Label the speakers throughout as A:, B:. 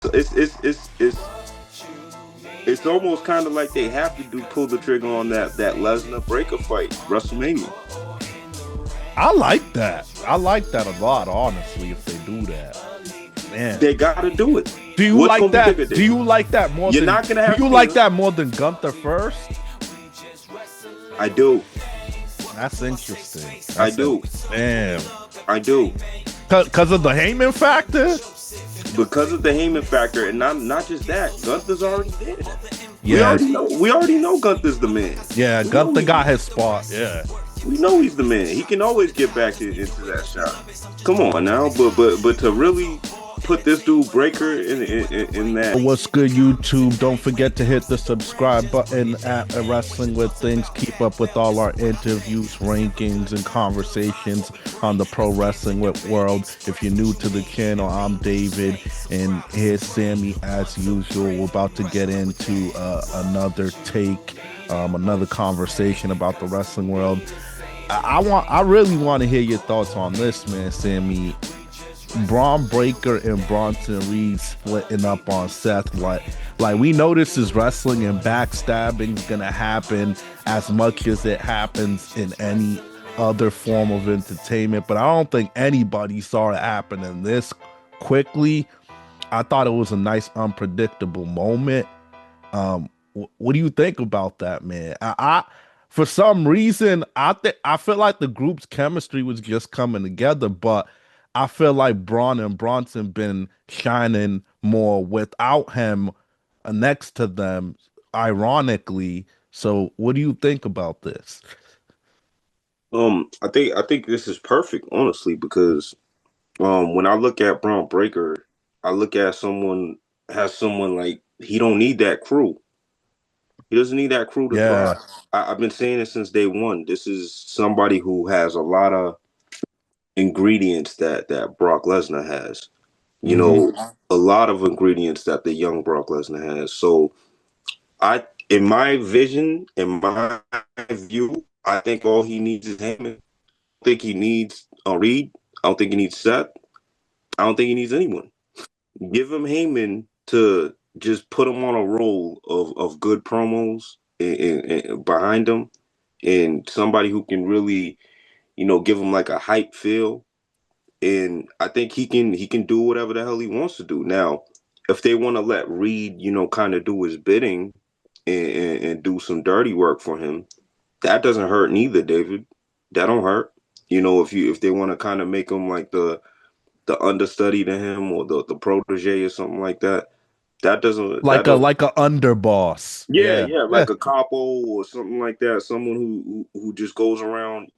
A: it's almost kind of like they have to pull the trigger on that Lesnar Breaker fight WrestleMania.
B: I like that. I like that a lot, honestly. If they do that, man.
A: They got to do it.
B: Do you
A: What's
B: like
A: gonna be
B: that?
A: bigger,
B: Do
A: Dave?
B: you like that more
A: You're
B: than?
A: not gonna
B: Do
A: have
B: you like
A: fear.
B: that more than Gunther first?
A: I do.
B: That's interesting.
A: I
B: That's
A: do.
B: damn.
A: I do.
B: Because of the Heyman factor.
A: Because of the Heyman factor, and not just that, Gunther's already there. We
B: Yeah,
A: already know. We already know Gunther's the man.
B: yeah.
A: We know
B: Gunther
A: he,
B: got his spot. Yeah.
A: we know he's the man. He can always get back into that shot. Come on now, but to really put this dude Breaker in that.
B: What's good, YouTube? Don't forget to hit the subscribe button at Wrestling with Things. Keep up with all our interviews, rankings, and conversations on the pro wrestling world. If you're new to the channel, I'm David, and here's Sammy as usual. We're about to get into another take, another conversation about the wrestling world. I really want to hear your thoughts on this, man, Sammy. Bron Breaker and Bronson Reed splitting up on Seth. Like we know this is wrestling and backstabbing is gonna happen as much as it happens in any other form of entertainment. But I don't think anybody saw it happening this quickly. I thought it was a nice, unpredictable moment. What do you think about that, man? I for some reason I feel like the group's chemistry was just coming together, but I feel like Braun and Bronson been shining more without him next to them, ironically. So, what do you think about this?
A: I think this is perfect, honestly, because when I look at Braun Breaker, I look at someone like he don't need that crew. He doesn't need that crew to
B: Yeah.
A: thrive. I've been saying it since day one. This is somebody who has a lot of ingredients that Brock Lesnar has. You
B: Hmm.
A: know, a lot of ingredients that the young Brock Lesnar has. So I, in my vision, in my view, I think all he needs is Heyman. I think he needs Reed. I don't think he needs Seth. I don't think he needs anyone. Give him Heyman to just put him on a roll of good promos and behind him, and somebody who can really, give him like a hype feel. And I think he can do whatever the hell he wants to do. Now, if they want to let Reed, kind of do his bidding and do some dirty work for him, that doesn't hurt neither, David. That don't hurt. If they want to kind of make him like the understudy to him or the protege or something like that, that doesn't.
B: Like a underboss.
A: Yeah,
B: Yeah.
A: yeah,
B: Yeah.
A: like a capo or something like that. Someone who just goes around,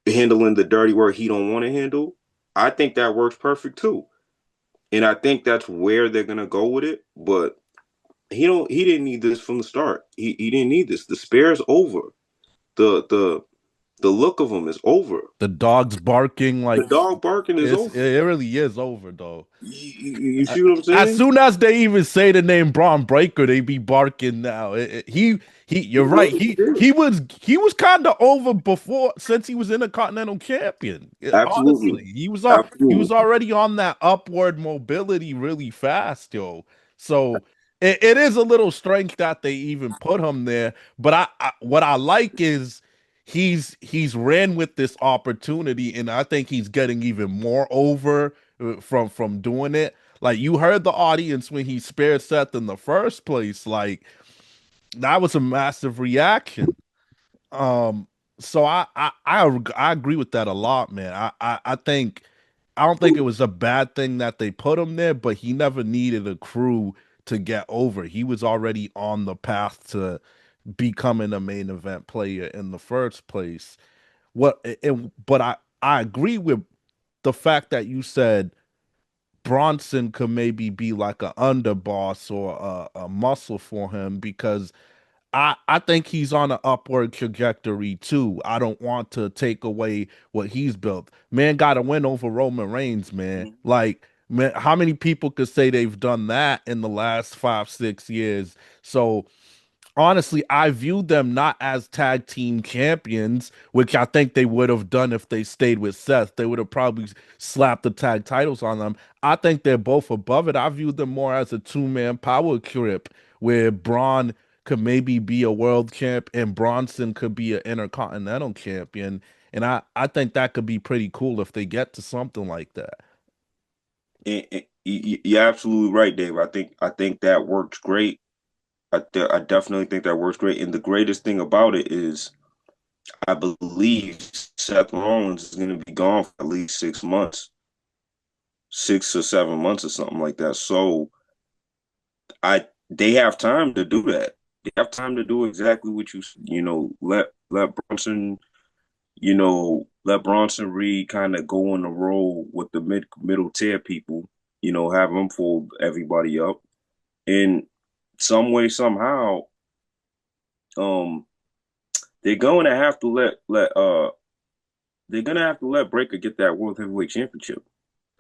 A: handling the dirty work he don't want to handle. I think that works perfect too, and I think that's where they're gonna go with it. But he didn't need this from the start. He didn't need this. The spare's over. The look of him is over.
B: The dog's barking
A: The
B: like
A: dog barking is over.
B: it really is over though.
A: You see what I'm
B: As
A: saying?
B: soon as they even say the name Braun Breaker, they be barking now. He. You're
A: He
B: right.
A: really
B: He
A: did.
B: he was he was kind of over before since he was Intercontinental Champion.
A: Absolutely,
B: Honestly, he was
A: absolutely.
B: already on that upward mobility really fast, yo. So it is a little strange that they even put him there. But what I like is he's ran with this opportunity, and I think he's getting even more over from doing it. Like you heard the audience when he spared Seth in the first place. Like that was a massive reaction. Um, so I agree with that a lot, man. I think I don't think it was a bad thing that they put him there, but he never needed a crew to get over. He was already on the path to becoming a main event player in the first place. But I agree with the fact that you said Bronson could maybe be like a underboss or a muscle for him because I think he's on an upward trajectory too. I don't want to take away what he's built. Man got to win over Roman Reigns, man. Like, man, how many people could say they've done that in the last 5, 6 years? So honestly, I view them not as tag team champions, which I think they would have done if they stayed with Seth. They would have probably slapped the tag titles on them. I think they're both above it. I view them more as a two-man power trip where Braun could maybe be a world champ and Bronson could be an intercontinental champion. And I think that could be pretty cool if they get to something like that.
A: You're absolutely right, Dave. I think that works great. I definitely think that works great. And the greatest thing about it is, I believe Seth Rollins is going to be gone for at least 6 months, 6 or 7 months, or something like that. So they have time to do that. They have time to do exactly what let Bronson Reed kind of go on the roll with the middle tier people. Have them fold everybody up in some way somehow. Um, they're going to have to let Breaker get that World Heavyweight Championship.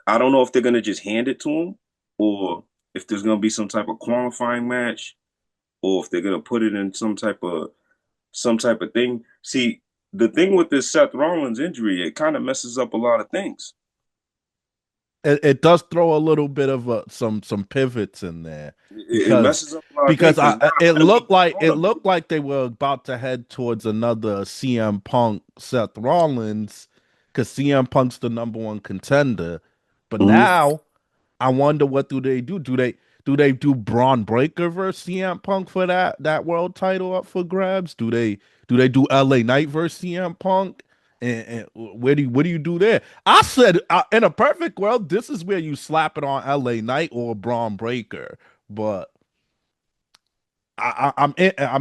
A: I don't know if they're going to just hand it to him, or if there's going to be some type of qualifying match, or if they're going to put it in some type of thing. See, the thing with this Seth Rollins injury, it kind of messes up a lot of things.
B: It does throw a little bit of some pivots in there
A: It
B: because
A: messes up a lot of things
B: because
A: because now
B: it
A: how do
B: looked
A: people
B: like
A: count him?
B: they were about to head towards another CM Punk Seth Rollins because CM Punk's the number one contender, but
A: Mm-hmm.
B: now I wonder what do they do? Do they do Braun Breaker versus CM Punk for that world title up for grabs? Do they do LA Knight versus CM Punk? And what do you do there? I said in a perfect world, this is where you slap it on LA Knight or Braun Breaker. But I'm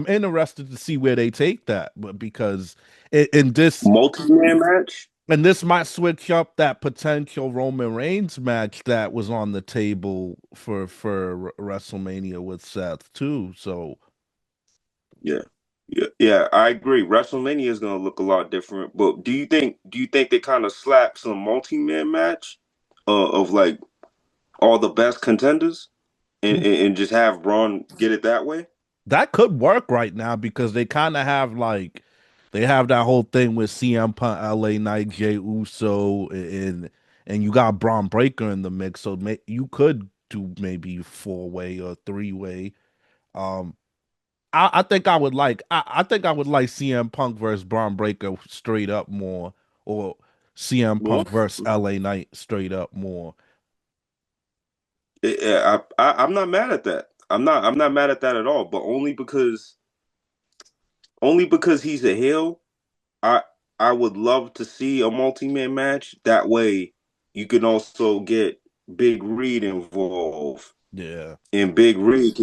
B: interested to see where they take that, but because in this
A: Multi-man match?
B: and this might switch up that potential Roman Reigns match that was on the table for WrestleMania with Seth too. So
A: Yeah. Yeah, yeah, I agree. WrestleMania is gonna look a lot different. But do you think they kind of slap some multi-man match of like all the best contenders, and just have Braun get it that way?
B: that could work right now because they kind of have like they have that whole thing with CM Punk, LA Knight, Jey Uso, and you got Braun Breaker in the mix. So you could do maybe four-way or three-way. Um, I think I would like CM Punk versus Braun Breaker straight up more, or CM
A: Well,
B: Punk versus LA Knight straight up more.
A: I'm not mad at that. I'm not mad at that at all. But only because he's a heel. I I would love to see a multi-man match. That way, you can also get Big Reed involved,
B: Yeah,
A: and Big Reed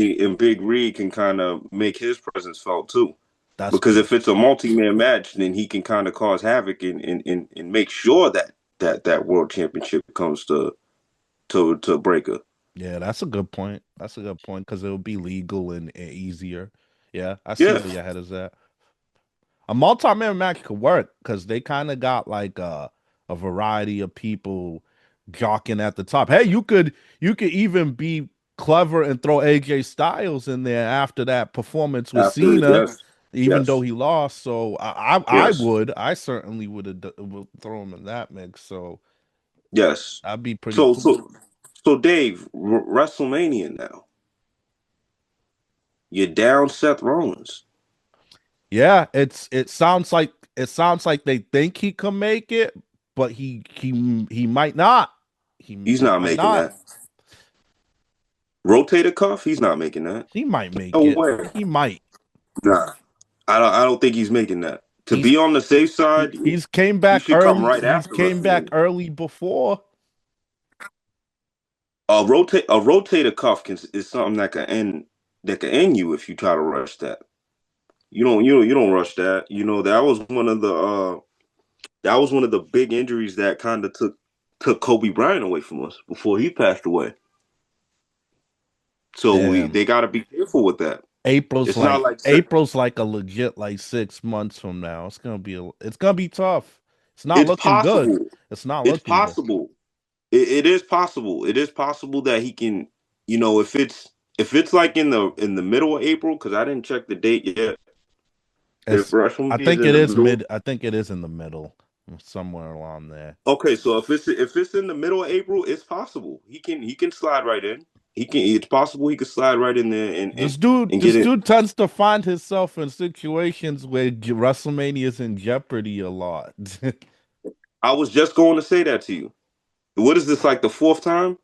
A: can kind of make his presence felt too.
B: that's
A: Because
B: true.
A: if it's a multi-man match, then he can kind of cause havoc and make sure that world championship comes to Breaker.
B: Yeah, that's a good point. That's a good point because it would be legal and easier. Yeah, I see
A: Yeah,
B: where your head is at. A multi-man match could work because they kind of got like a variety of people jockeying at the top. Hey, you could even be clever and throw AJ Styles in there after that performance with
A: after
B: Cena,
A: yes,
B: even though
A: yes,
B: he lost. So
A: yes,
B: I certainly would throw him in that mix. So
A: yes.
B: that'd be pretty
A: So
B: cool.
A: so so Dave, WrestleMania now. You're down Seth Rollins.
B: Yeah, it sounds like they think he can make it, but he might not.
A: He's
B: He
A: not
B: might
A: making
B: not.
A: that. Rotator cuff, he's not making that.
B: He might
A: No
B: make it.
A: way.
B: He might.
A: Nah. I don't think he's making that. To
B: He's
A: be on the safe side,
B: he's came
A: he
B: back
A: should come
B: early.
A: right
B: He's
A: after
B: came back
A: WrestleMania.
B: early before.
A: A rotator cuff is something that can end you if you try to rush that. You don't rush that. That was one of the big injuries that kind of took Kobe Bryant away from us before he passed away. So we
B: Damn.
A: they got to be careful with that.
B: April's
A: It's not
B: like
A: like
B: April's like a legit like 6 months from now. It's gonna be tough. It's not
A: it's
B: looking good.
A: possible.
B: It's not
A: It's
B: looking good.
A: possible. It is possible. It is possible that he can, if it's If it's like in the middle of April, because I didn't check the date yet. If
B: It's I
A: WrestleMania is
B: think
A: in
B: it
A: the
B: is
A: middle,
B: mid. I think it is in the middle, somewhere along there.
A: okay. So if it's in the middle of April, it's possible he can slide right in. He can. It's possible he could slide right in there and get
B: This
A: it.
B: dude tends to find himself in situations where WrestleMania is in jeopardy a lot.
A: I was just going to say that to you. What is this like the fourth time?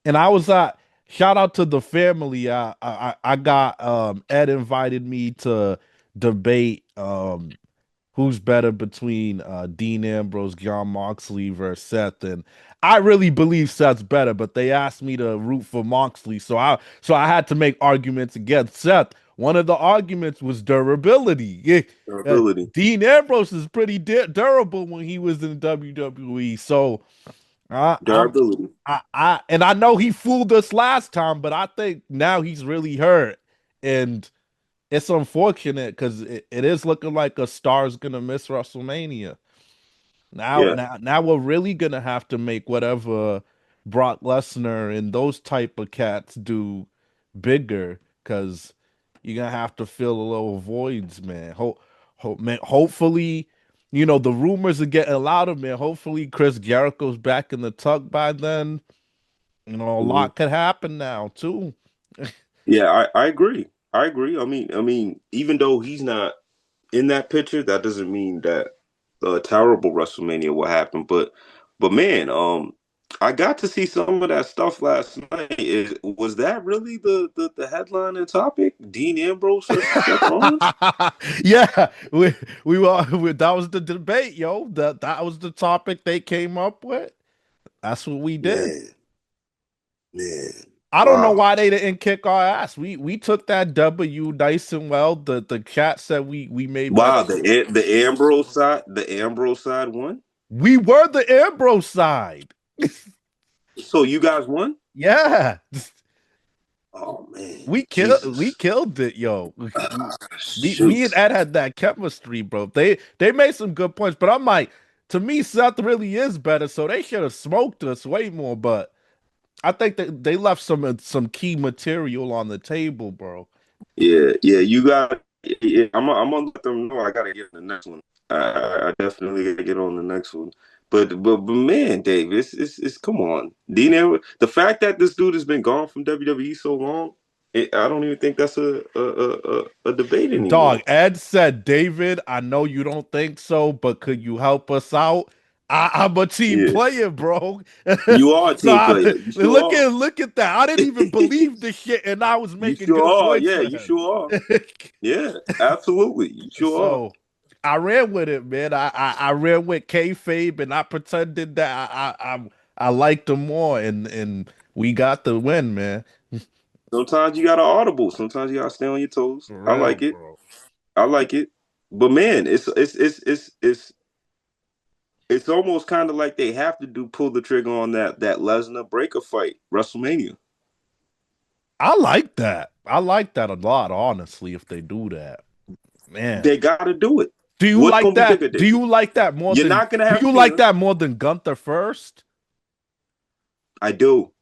B: And I was shout out to the family. I got Ed invited me to debate who's better between Dean Ambrose, John Moxley versus Seth, and I really believe Seth's better, but they asked me to root for Moxley, so I had to make arguments against Seth. One of the arguments was durability. Yeah,
A: Ability,
B: Dean Ambrose is pretty durable when he was in WWE, so I'm
A: durability.
B: and I know he fooled us last time, but I think now he's really hurt, and it's unfortunate because it is looking like a star's gonna miss WrestleMania.
A: Yeah,
B: Now we're really gonna have to make whatever Brock Lesnar and those type of cats do bigger because you're gonna have to fill the little voids, man. Man. Hopefully, the rumors are getting louder, man. Hopefully, Chris Jericho's back in the tuck by then. A
A: hmm
B: lot could happen now too.
A: yeah. I agree. I agree. I mean, even though he's not in that picture, that doesn't mean that a terrible WrestleMania will happen. But man, I got to see some of that stuff last night. Was that really the headline and topic? Dean Ambrose versus Seth Rollins?
B: Yeah, that was the debate, yo. That was the topic they came up with. That's what we did.
A: Man, man,
B: I don't know
A: wow,
B: why they didn't kick our ass. We took that W nice and well. The chat said we made better.
A: wow. The Ambrose side won.
B: We were the Ambrose side.
A: So you guys won?
B: Yeah.
A: Oh man,
B: We
A: Jesus,
B: killed it, yo. Me and
A: shoot.
B: Ed had that chemistry, bro. They made some good points, but I'm like, to me, Seth really is better, so they should have smoked us way more. But I think that they left some key material on the table, bro.
A: Yeah, yeah, you got. Yeah, I'm gonna let them know I gotta get on the next one. I definitely gotta get on the next one. But man, Dave, it's come on, Dean Ambrose. The fact that this dude has been gone from WWE so long, I don't even think that's a debate
B: Dog,
A: anymore.
B: Ed said, David, I know you don't think so, but could you help us out? I'm a team
A: Yeah,
B: player, bro.
A: you are a
B: So
A: team player. You
B: look
A: sure
B: at that. I
A: are.
B: didn't even believe the shit, and I was
A: You
B: making
A: sure
B: good
A: are.
B: points
A: Yeah,
B: for
A: you
B: him.
A: sure are. Yeah, absolutely. You sure are.
B: So I ran with it, man. I ran with kayfabe, and I pretended that I liked him more, and we got the win, man.
A: Sometimes you gotta audible. Sometimes you gotta stay on your toes.
B: For
A: I
B: real,
A: like it.
B: bro.
A: I like it. But man, it's almost kind of like they have to pull the trigger on that Lesnar Breaker fight, WrestleMania.
B: I like that. I like that a lot, honestly, if they do that. Man.
A: They gotta do it.
B: Do you
A: What's
B: like
A: gonna be
B: that?
A: bigger,
B: Do
A: Dave?
B: you like that more
A: You're
B: than
A: not gonna
B: do
A: have
B: you like
A: Cena.
B: that more than Gunther first?
A: I do.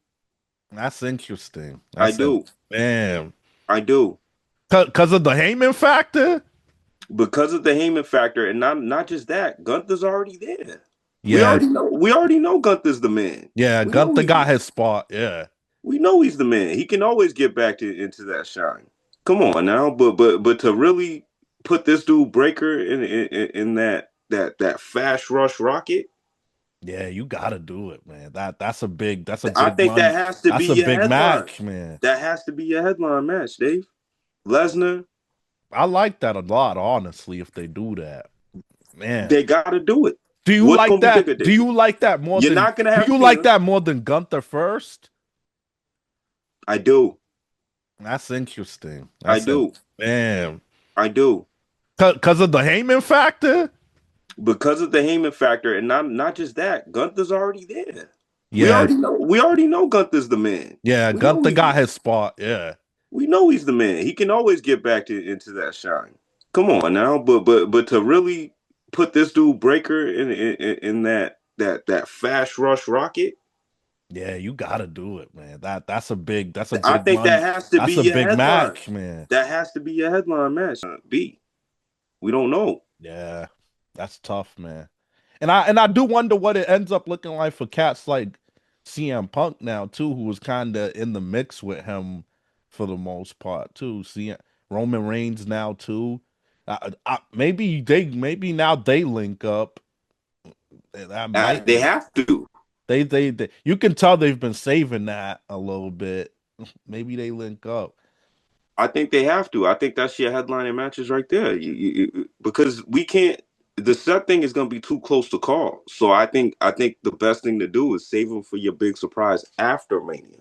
B: That's interesting.
A: I
B: That's a
A: do.
B: damn.
A: I do.
B: Because of the Heyman factor?
A: Because of the Heyman factor, and not just that, Gunther's already there. We
B: Yeah,
A: already know. We already know Gunther's the man.
B: yeah,
A: We know
B: Gunther
A: he's
B: got his spot. Yeah.
A: we know he's the man. He can always get back into that shine. Come on now, but to really put this dude Breaker in that fast rush rocket,
B: Yeah, you gotta do it, man. That's a
A: I
B: big
A: think that
B: money.
A: has to be
B: That's a
A: your
B: big
A: headline.
B: match, man.
A: That has to be your headline match, Dave. Lesnar,
B: I like that a lot, honestly, if they do that. Man.
A: they got to do it.
B: Do you
A: What's
B: like
A: gonna be
B: that?
A: bigger,
B: Do
A: Dave?
B: you like that more
A: You're
B: than
A: not gonna
B: do
A: have
B: you like
A: Cena.
B: that more than Gunther first?
A: I do.
B: That's interesting.
A: I
B: That's a
A: do.
B: damn.
A: I do.
B: Because of the Heyman factor?
A: Because of the Heyman factor, and not just that, Gunther's already there. We
B: Yeah,
A: already know. We already know Gunther's the man.
B: yeah.
A: We know
B: Gunther
A: he's
B: got his spot. Yeah.
A: we know he's the man. He can always get back into that shine. Come on now, but to really put this dude Breaker in that fast rush rocket,
B: Yeah, you gotta do it, man. That's a
A: I
B: big
A: think that
B: money.
A: has to be
B: That's a
A: your
B: big
A: headline.
B: match, man.
A: That has to be your headline match. B. We don't know.
B: Yeah, that's tough, man. And I do wonder what it ends up looking like for cats like CM Punk now too, who was kind of in the mix with him for the most part too. See Roman Reigns now too. Maybe now they link up. That might
A: They
B: work.
A: have to.
B: They you can tell they've been saving that a little bit. Maybe they link up.
A: I think they have to. I think that's your headlining matches right there. Because we can't. The set thing is going to be too close to call. So I think the best thing to do is save them for your big surprise after Mania.